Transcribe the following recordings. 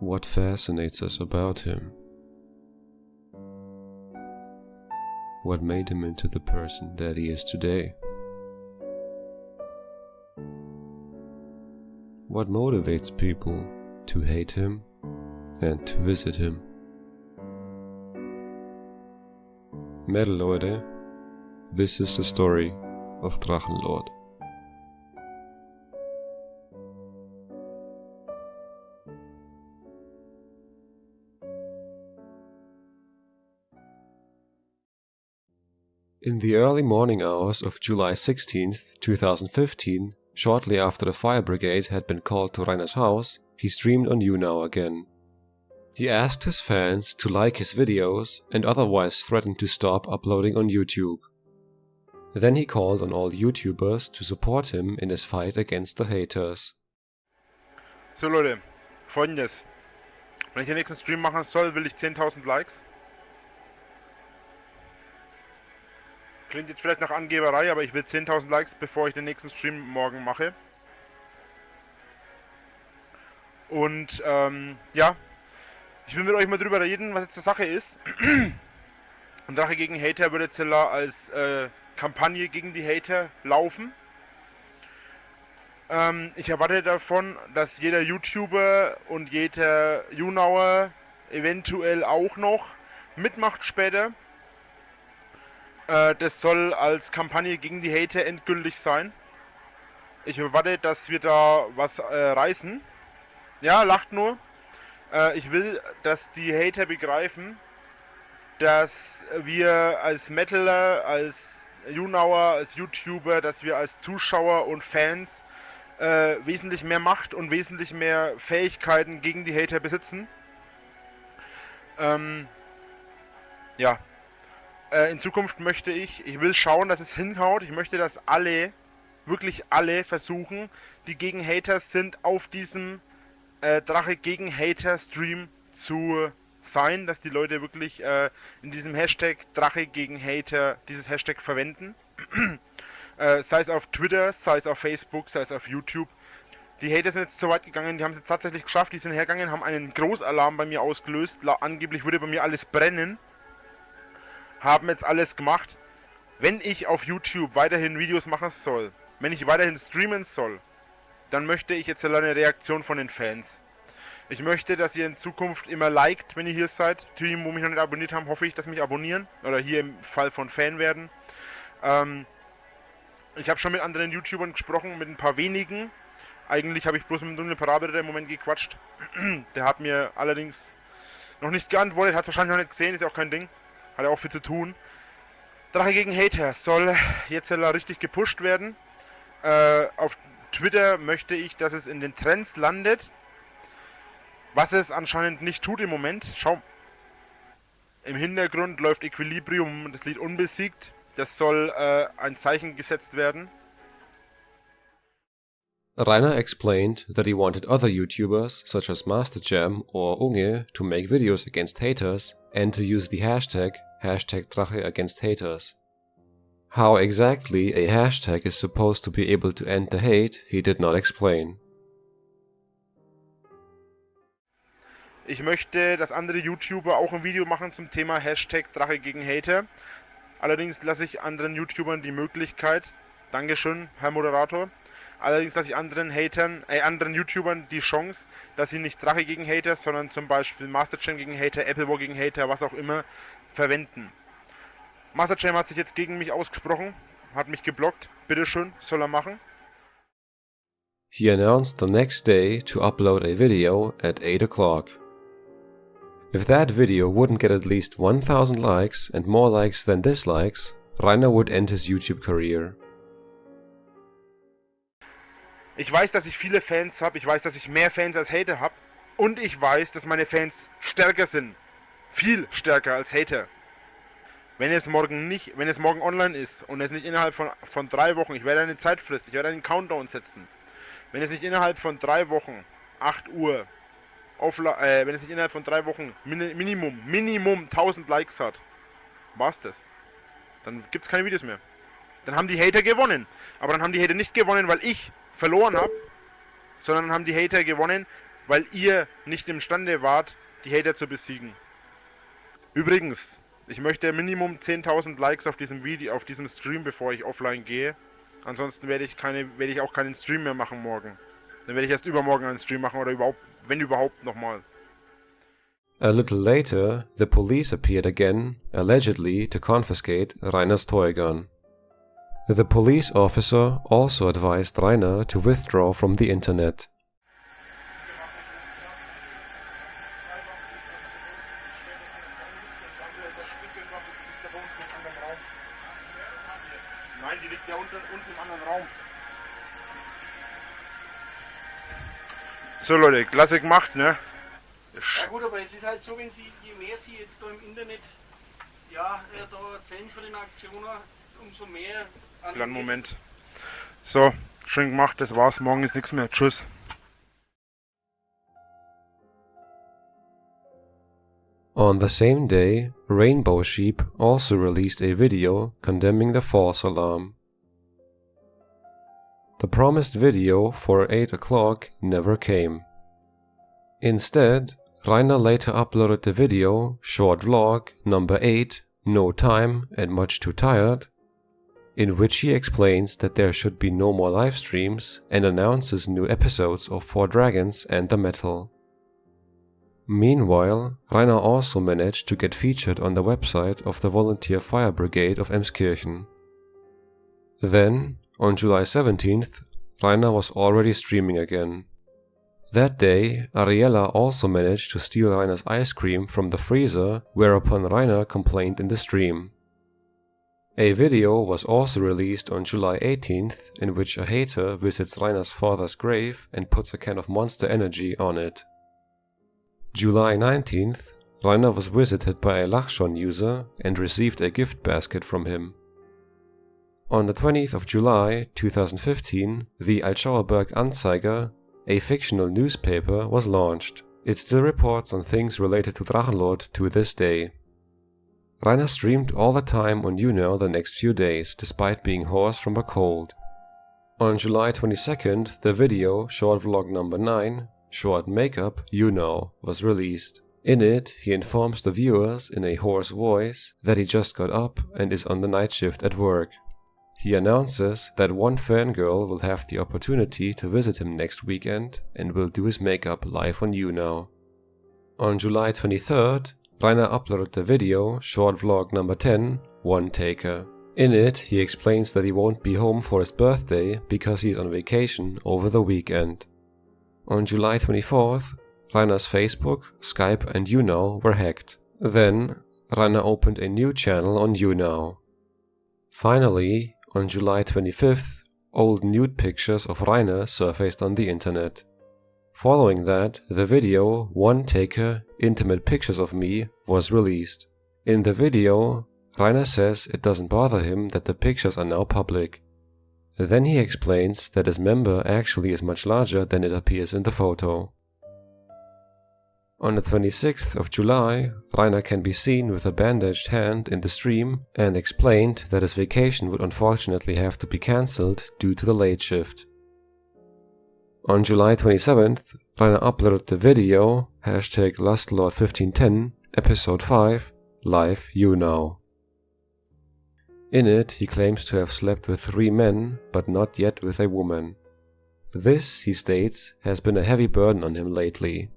What fascinates us about him? What made him into the person that he is today? What motivates people to hate him and to visit him? MacLeod, this is the story of Drachenlord. In the early morning hours of July 16th, 2015, shortly after the fire brigade had been called to Rainer's house, he streamed on YouNow again. He asked his fans to like his videos and otherwise threatened to stop uploading on YouTube. Then he called on all YouTubers to support him in his fight against the haters. So Leute, folgendes. Wenn ich den nächsten Stream machen soll, will ich 10.000 Likes. Klingt jetzt vielleicht nach Angeberei, aber ich will 10.000 Likes, bevor ich den nächsten Stream morgen mache. Und ja, ich will mit euch mal drüber reden, was jetzt die Sache ist. Und Drache gegen Hater würde jetzt als Kampagne gegen die Hater laufen. Ich erwarte davon, dass jeder YouTuber und jeder YouNower eventuell auch noch mitmacht später. Das soll als Kampagne gegen die Hater endgültig sein. Ich erwarte, dass wir da was reißen. Ja, lacht nur. Ich will, dass die Hater begreifen, dass wir als Metaler, als YouNower, als YouTuber, dass wir als Zuschauer und Fans wesentlich mehr Macht und wesentlich mehr Fähigkeiten gegen die Hater besitzen. Ja. In Zukunft möchte ich will schauen, dass es hinhaut. Ich möchte, dass alle, wirklich alle versuchen, die gegen Haters sind, auf diesem Drache gegen Hater Stream zu sein, dass die Leute wirklich in diesem Hashtag Drache gegen Hater dieses Hashtag verwenden. Sei es auf Twitter, sei es auf Facebook, sei es auf YouTube. Die Hater sind jetzt so weit gegangen, die haben es jetzt tatsächlich geschafft, die sind hergegangen, haben einen Großalarm bei mir ausgelöst. Angeblich würde bei mir alles brennen. Haben jetzt alles gemacht. Wenn ich auf YouTube weiterhin Videos machen soll, wenn ich weiterhin streamen soll, dann möchte ich jetzt eine Reaktion von den Fans. Ich möchte, dass ihr in Zukunft immer liked, wenn ihr hier seid. Die, wo mich noch nicht abonniert haben, hoffe ich, dass mich abonnieren. Oder hier im Fall von Fan werden. Ich habe schon mit anderen YouTubern gesprochen, mit ein paar wenigen. Eigentlich habe ich bloß mit dem Parabel im Moment gequatscht. Der hat mir allerdings noch nicht geantwortet, hat es wahrscheinlich noch nicht gesehen, ist ja auch kein Ding. Hat ja auch viel zu tun. Drache gegen Hater soll jetzt richtig gepusht werden. Auf Twitter möchte ich, dass es in den Trends landet. Was es anscheinend nicht tut im Moment. Schau. Im Hintergrund läuft Equilibrium, das Lied Unbesiegt. Das soll ein Zeichen gesetzt werden. Rainer explained that he wanted other YouTubers, such as MasterJam or Unge, to make videos against haters and to use the hashtag Drache against haters. How exactly a hashtag is supposed to be able to end the hate, he did not explain. Ich möchte, dass andere YouTuber auch ein Video machen zum Thema Hashtag Drache gegen Hater. Allerdings lasse ich anderen YouTubern die Möglichkeit, Dankeschön, Herr Moderator, allerdings lasse ich anderen YouTubern die Chance, dass sie nicht Drache gegen Hater, sondern zum Beispiel MasterJam gegen Hater, Appleboy gegen Hater, was auch immer, verwenden. MasterJam hat sich jetzt gegen mich ausgesprochen, hat mich geblockt, bitteschön, soll er machen. He announced the next day to upload a video at 8 o'clock. If that video wouldn't get at least 1000 likes and more likes than dislikes, Rainer would end his YouTube career. Ich weiß, dass ich viele Fans habe, ich weiß, dass ich mehr Fans als Hater habe und ich weiß, dass meine Fans stärker sind. Viel stärker als Hater. Wenn es morgen online ist und es nicht innerhalb von 3 Wochen, ich werde eine Zeitfrist, ich werde einen Countdown setzen. Wenn es nicht innerhalb von 3 Wochen, 8 Uhr, wenn es nicht innerhalb von 3 Wochen Minimum 1000 Likes hat, war's das. Dann gibt es keine Videos mehr. Dann haben die Hater gewonnen. Aber dann haben die Hater nicht gewonnen, weil ich verloren habe, sondern haben die Hater gewonnen, weil ihr nicht imstande wart, die Hater zu besiegen. Übrigens, ich möchte Minimum 10.000 Likes auf diesem Video, auf diesem Stream, bevor ich offline gehe. Ansonsten werde ich auch keinen Stream mehr machen morgen. Dann werde ich erst übermorgen einen Stream machen oder überhaupt, wenn überhaupt, nochmal. A little later, the police appeared again, allegedly to confiscate Rainer's toy gun. The police officer also advised Rainer to withdraw from the internet. Nein, die liegt ja unten im anderen Raum. So Leute, klasse gemacht, ne? Ja gut, aber es ist halt so, wenn Sie, je mehr Sie jetzt da im Internet da erzählen von den Aktionen, umso mehr... Kleinen Moment. So, schön gemacht, das war's, morgen ist nichts mehr. Tschüss. On the same day, Rainbow Sheep also released a video condemning the false alarm. The promised video for 8 o'clock never came. Instead, Rainer later uploaded the video, short vlog, number 8, No Time and Much Too Tired, in which he explains that there should be no more live streams and announces new episodes of 4 Dragons and the Metal. Meanwhile, Rainer also managed to get featured on the website of the Volunteer Fire Brigade of Emskirchen. Then, on July 17th, Rainer was already streaming again. That day, Ariella also managed to steal Rainer's ice cream from the freezer, whereupon Rainer complained in the stream. A video was also released on July 18th, in which a hater visits Rainer's father's grave and puts a can of Monster Energy on it. July 19th, Rainer was visited by a Lachshon user and received a gift basket from him. On the 20th of July 2015, the Altschauerberg Anzeiger, a fictional newspaper, was launched. It still reports on things related to Drachenlord to this day. Rainer streamed all the time on YouNow the next few days, despite being hoarse from a cold. On July 22nd, the video, short vlog number 9, Short Makeup, YouNow, was released. In it, he informs the viewers in a hoarse voice that he just got up and is on the night shift at work. He announces that one fangirl will have the opportunity to visit him next weekend and will do his makeup live on YouNow. On July 23rd, Rainer uploaded the video, short vlog number 10, One Taker. In it, he explains that he won't be home for his birthday because he is on vacation over the weekend. On July 24th, Rainer's Facebook, Skype and YouNow were hacked. Then, Rainer opened a new channel on YouNow. Finally, on July 25th, old nude pictures of Rainer surfaced on the internet. Following that, the video, One Taker, Intimate Pictures of Me, was released. In the video, Rainer says it doesn't bother him that the pictures are now public. Then he explains that his member actually is much larger than it appears in the photo. On the 26th of July, Rainer can be seen with a bandaged hand in the stream and explained that his vacation would unfortunately have to be cancelled due to the late shift. On July 27th, Rainer uploaded the video, #LustLord1510, episode 5, live YouNow. In it, he claims to have slept with 3 men, but not yet with a woman. This, he states, has been a heavy burden on him lately.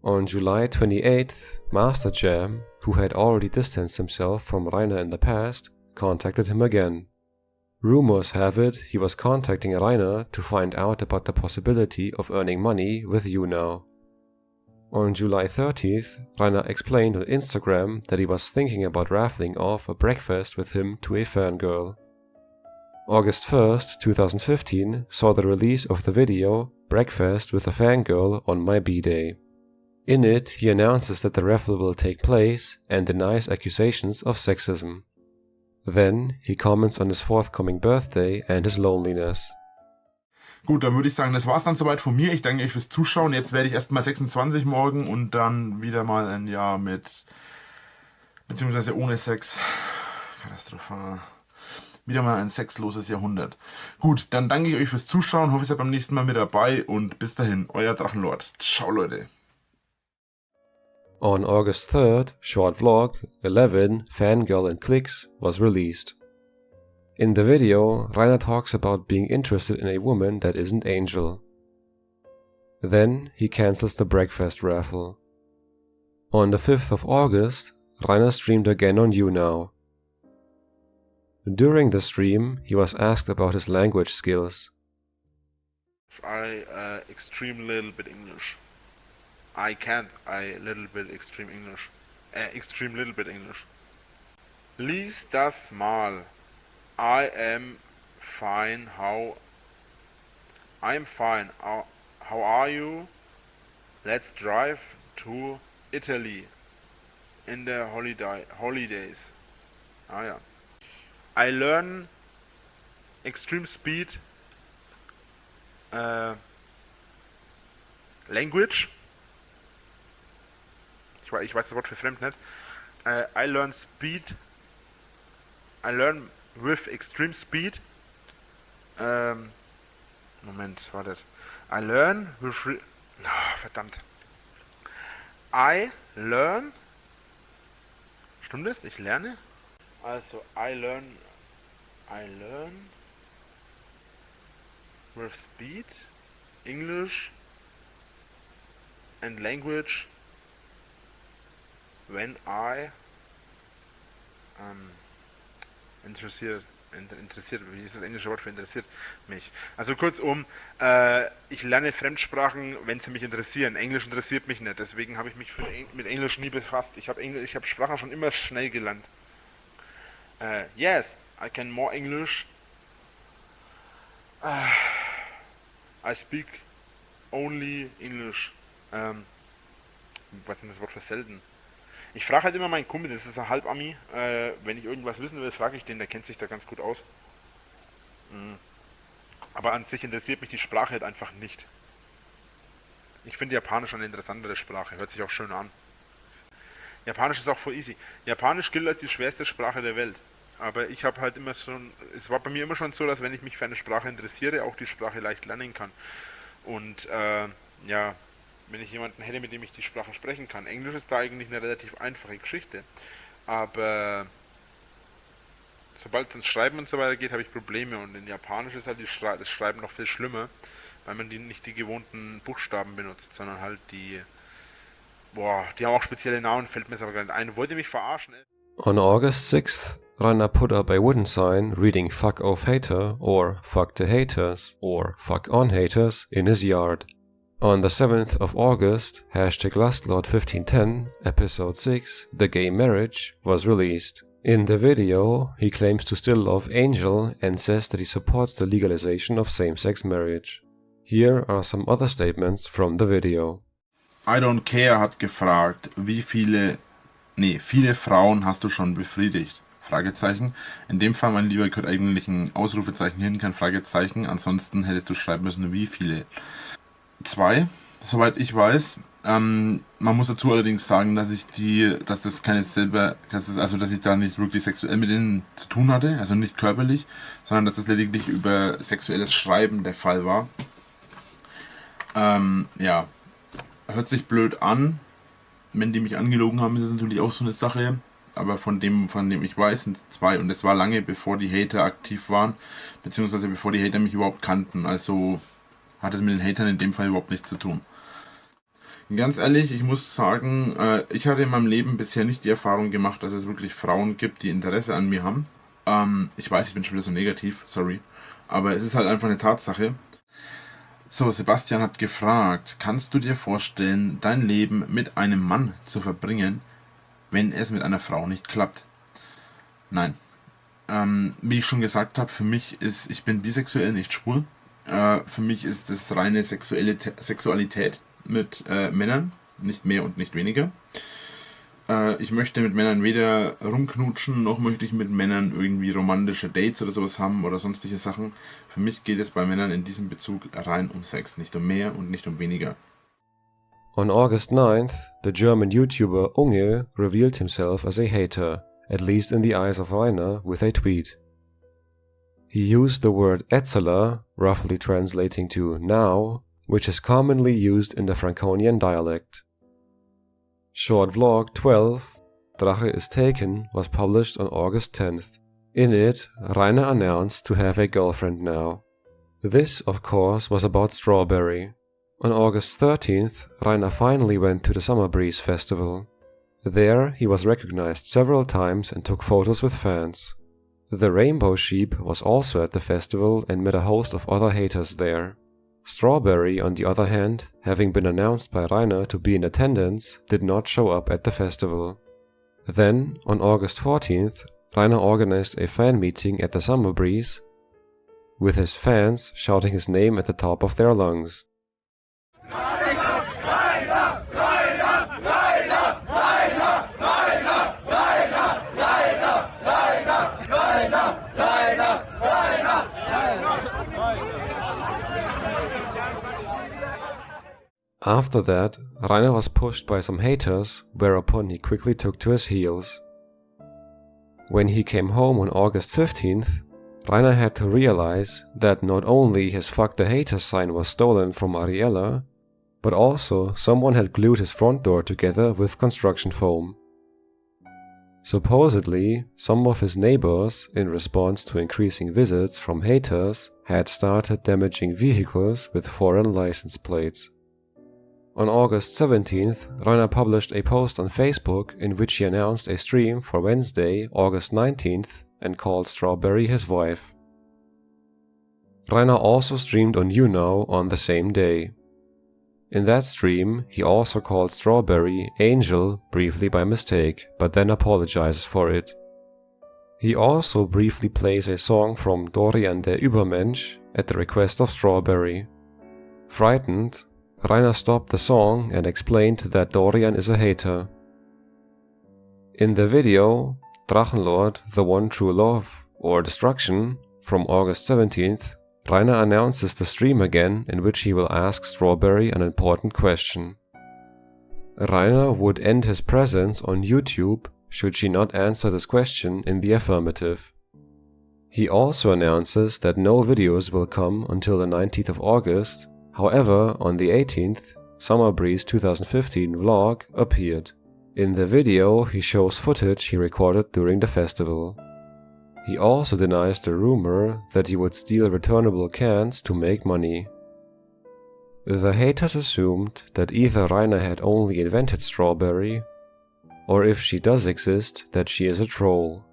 On July 28th, Master Jam, who had already distanced himself from Rainer in the past, contacted him again. Rumors have it he was contacting Rainer to find out about the possibility of earning money with YouNow. On July 30th, Rainer explained on Instagram that he was thinking about raffling off a breakfast with him to a fangirl. August 1st, 2015 saw the release of the video Breakfast with a Fangirl on my B-Day. In it, he announces that the raffle will take place and denies accusations of sexism. Then, he comments on his forthcoming birthday and his loneliness. Gut, dann würde ich sagen, das war's dann soweit von mir. Ich danke euch fürs Zuschauen. Jetzt werde ich erstmal 26 morgen und dann wieder mal ein Jahr mit, beziehungsweise ohne Sex. Katastrophal. Wieder mal ein sexloses Jahrhundert. Gut, dann danke ich euch fürs Zuschauen, hoffe, ihr seid beim nächsten Mal mit dabei und bis dahin, euer Drachenlord. Ciao, Leute. On August 3rd, short vlog 11 Fangirl and Clicks was released. In the video, Rainer talks about being interested in a woman that isn't Angel. Then he cancels the breakfast raffle. On the 5th of August, Rainer streamed again on YouNow. During the stream, he was asked about his language skills. I extreme little bit English. I can't. Little bit extreme English. Extreme little bit English. Lies das mal. I am fine. I'm fine. How are you? Let's drive to Italy in the holidays. Ah ja. I learn extreme speed language. Ich weiß das Wort für fremd nicht. I learn with extreme speed. Moment, wartet. I learn with... verdammt. I learn... Stimmt das? Ich lerne? Also, I learn with speed, English and language when I interessiert, wie ist das englische Wort für interessiert mich? Also kurzum, ich lerne Fremdsprachen, wenn sie mich interessieren. Englisch interessiert mich nicht, deswegen habe ich mich mit Englisch nie befasst. Ich habe Sprachen schon immer schnell gelernt. Yes, I can more English. I speak only English. Was ist das Wort für selten? Ich frage halt immer meinen Kumpel, das ist ein Halbami, wenn ich irgendwas wissen will, frage ich den, der kennt sich da ganz gut aus. Aber an sich interessiert mich die Sprache halt einfach nicht. Ich finde Japanisch eine interessantere Sprache, hört sich auch schön an. Japanisch ist auch voll easy. Japanisch gilt als die schwerste Sprache der Welt. Aber ich habe halt immer es war bei mir immer schon so, dass wenn ich mich für eine Sprache interessiere, auch die Sprache leicht lernen kann. Und ja, wenn ich jemanden hätte, mit dem ich die Sprache sprechen kann. Englisch ist da eigentlich eine relativ einfache Geschichte. Aber sobald es ins Schreiben und so weiter geht, habe ich Probleme. Und in Japanisch ist halt das Schreiben noch viel schlimmer, weil man nicht die gewohnten Buchstaben benutzt, sondern halt die haben auch spezielle Namen, fällt mir jetzt aber gar nicht ein. Wollt ihr mich verarschen? On August 6th, Rainer put up a wooden sign reading "Fuck off hater" or "Fuck the haters" or "Fuck on haters" in his yard. On the 7th of August, #LustLord 1510, episode 6, The Gay Marriage, was released. In the video, he claims to still love Angel and says that he supports the legalization of same-sex marriage. Here are some other statements from the video. I don't care hat gefragt, viele Frauen hast du schon befriedigt? Fragezeichen. In dem Fall, mein Lieber, gehört eigentlich ein Ausrufezeichen hin, kein Fragezeichen. Ansonsten hättest du schreiben müssen, wie viele. 2, soweit ich weiß. Man muss dazu allerdings sagen, dass ich da nicht wirklich sexuell mit denen zu tun hatte, also nicht körperlich, sondern dass das lediglich über sexuelles Schreiben der Fall war. Ja, hört sich blöd an. Wenn die mich angelogen haben, ist es natürlich auch so eine Sache. Aber von dem ich weiß, sind es 2. Und es war lange bevor die Hater aktiv waren, beziehungsweise bevor die Hater mich überhaupt kannten. Also hat es mit den Hatern in dem Fall überhaupt nichts zu tun. Ganz ehrlich, ich muss sagen, ich hatte in meinem Leben bisher nicht die Erfahrung gemacht, dass es wirklich Frauen gibt, die Interesse an mir haben. Ich weiß, ich bin schon wieder so negativ, sorry. Aber es ist halt einfach eine Tatsache. So, Sebastian hat gefragt, kannst du dir vorstellen, dein Leben mit einem Mann zu verbringen, wenn es mit einer Frau nicht klappt? Nein. Wie ich schon gesagt habe, ich bin bisexuell, nicht schwul. Für mich ist das reine Sexualität mit Männern, nicht mehr und nicht weniger. Ich möchte mit Männern weder rumknutschen, noch möchte ich mit Männern irgendwie romantische Dates oder sowas haben oder sonstige Sachen. Für mich geht es bei Männern in diesem Bezug rein um Sex, nicht um mehr und nicht um weniger. On August 9th, the German YouTuber Unge revealed himself as a hater, at least in the eyes of Rainer, with a tweet. He used the word Etzeler, roughly translating to now, which is commonly used in the Franconian dialect. Short vlog 12, Drache is Taken, was published on August 10th. In it, Rainer announced to have a girlfriend now. This, of course, was about Strawberry. On August 13th, Rainer finally went to the Summer Breeze Festival. There, he was recognized several times and took photos with fans. The Rainbow Sheep was also at the festival and met a host of other haters there. Strawberry, on the other hand, having been announced by Rainer to be in attendance, did not show up at the festival. Then, on August 14th, Rainer organized a fan meeting at the Summer Breeze, with his fans shouting his name at the top of their lungs. After that, Rainer was pushed by some haters, whereupon he quickly took to his heels. When he came home on August 15th, Rainer had to realize that not only his "Fuck the Haters" sign was stolen from Ariella, but also someone had glued his front door together with construction foam. Supposedly, some of his neighbors, in response to increasing visits from haters, had started damaging vehicles with foreign license plates. On August 17th, Rainer published a post on Facebook in which he announced a stream for Wednesday, August 19th, and called Strawberry his wife. Rainer also streamed on YouNow on the same day. In that stream, he also called Strawberry Angel briefly by mistake, but then apologizes for it. He also briefly plays a song from Dorian der Übermensch at the request of Strawberry. Frightened, Rainer stopped the song and explained that Dorian is a hater. In the video, Drachenlord, the One True Love, or Destruction, from August 17th, Rainer announces the stream again in which he will ask Strawberry an important question. Rainer would end his presence on YouTube should she not answer this question in the affirmative. He also announces that no videos will come until the 19th of August. However, on the 18th, Summer Breeze 2015 vlog appeared. In the video, he shows footage he recorded during the festival. He also denies the rumor that he would steal returnable cans to make money. The haters assumed that either Rainer had only invented Strawberry, or if she does exist, that she is a troll.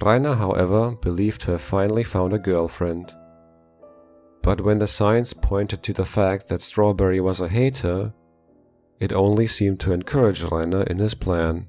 Rainer, however, believed to have finally found a girlfriend. But when the signs pointed to the fact that Strawberry was a hater, it only seemed to encourage Rainer in his plan.